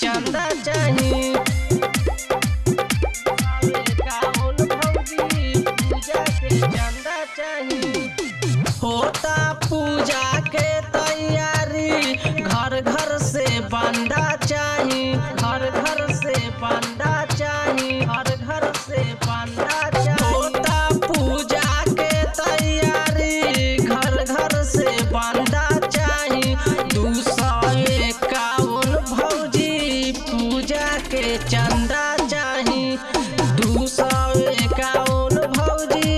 चंदा चाहिए पूजा के चंदा चाहिए। होता पूजा के तैयारी घर घर से बंदा चाहिए, घर घर से बंदा चाहिए, घर घर से बंदा चाहिए। होता पूजा के तैयारी घर घर से बंदा चाहिए। 251 भौजी पूजा के चंदा चाहिए। 251 भौजी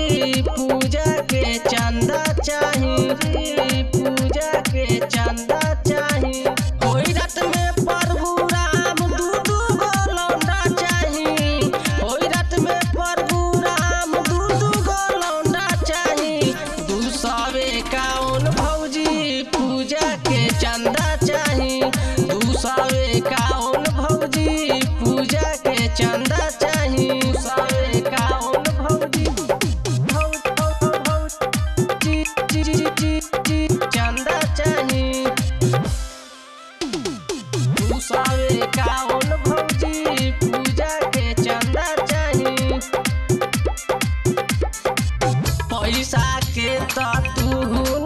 पूजा के चंदा चाहिए, पूजा के चंदा चाहिए। होई रात में प्रभु राम दू गो लौंडा चाहिए। होई रात में प्रभु राम दू गो लौंडा चाहिए। 251 भौजी पूजा के चंदा चाहिए। 251 भौजी पूजा के चंदा चाहिए। 251 भौजी चंदा चाहिए। 251 भौजी पूजा के चंदा चाहिए। पैसा के तू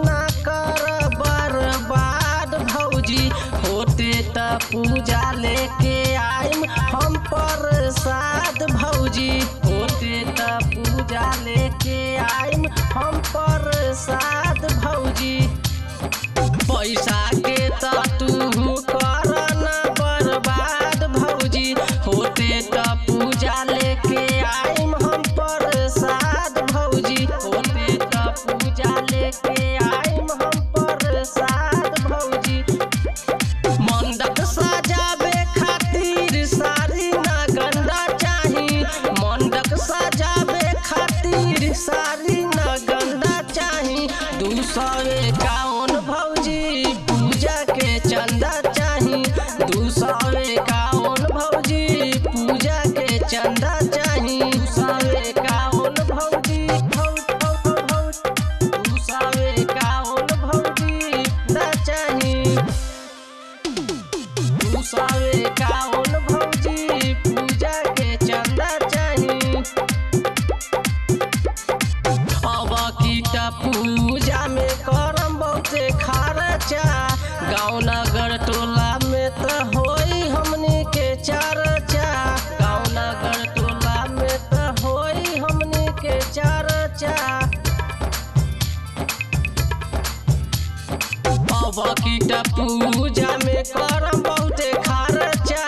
ना कर बर्बाद भौजी, होते त पूजा लेके आइम हम प्रसाद भौजी। होते त पूजा लेके आइम हम प्रसाद भौजी। पैसा के तू कर ना बर्बाद भौजी, होते त पूजा लेके आइम हम प्रसाद भौजी। होते त पूजा लेके आइम हम प्रसाद भौजी। मंडप सजावे खातिर साड़ी ना गंदा चाहिए। मंडप सजावे खातिर साड़ी ना गंदा चाहिए। 251 भौजी पूजा के चंदा चाहिए। 251 भौजी पूजा के चंदा चाहिए। 251 भौजी 251 भौजी ना चाहिए। 251 भौजी पूजा के चंदा चाहिए। अब कीटा पूजा में करम बहुते खर्चा, गाँव नगर टोला में त होई हमनी के चर्चा। गाँव नगर टोला में त होई हमनी के चर्चा। अब कीटा पूजा में करम बहुते खर्चा,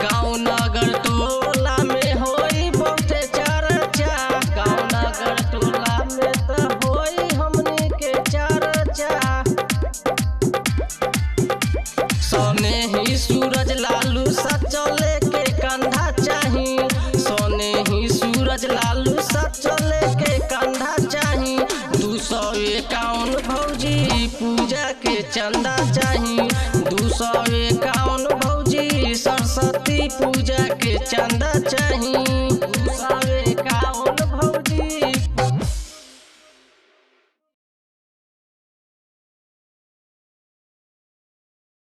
गाँव नगर टोला में होई बहुते चर्चा। गाँव नगर टोला में त होई हमनी के चर्चा। सोने ही सूरज लालू सचले के कंधा चाहिए। सोने ही सूरज लालू सचले के कंधा चाहिए। 251 भौजी पूजा के चंदा चाहिए। 251 भौजी सरस्वती पूजा के चंदा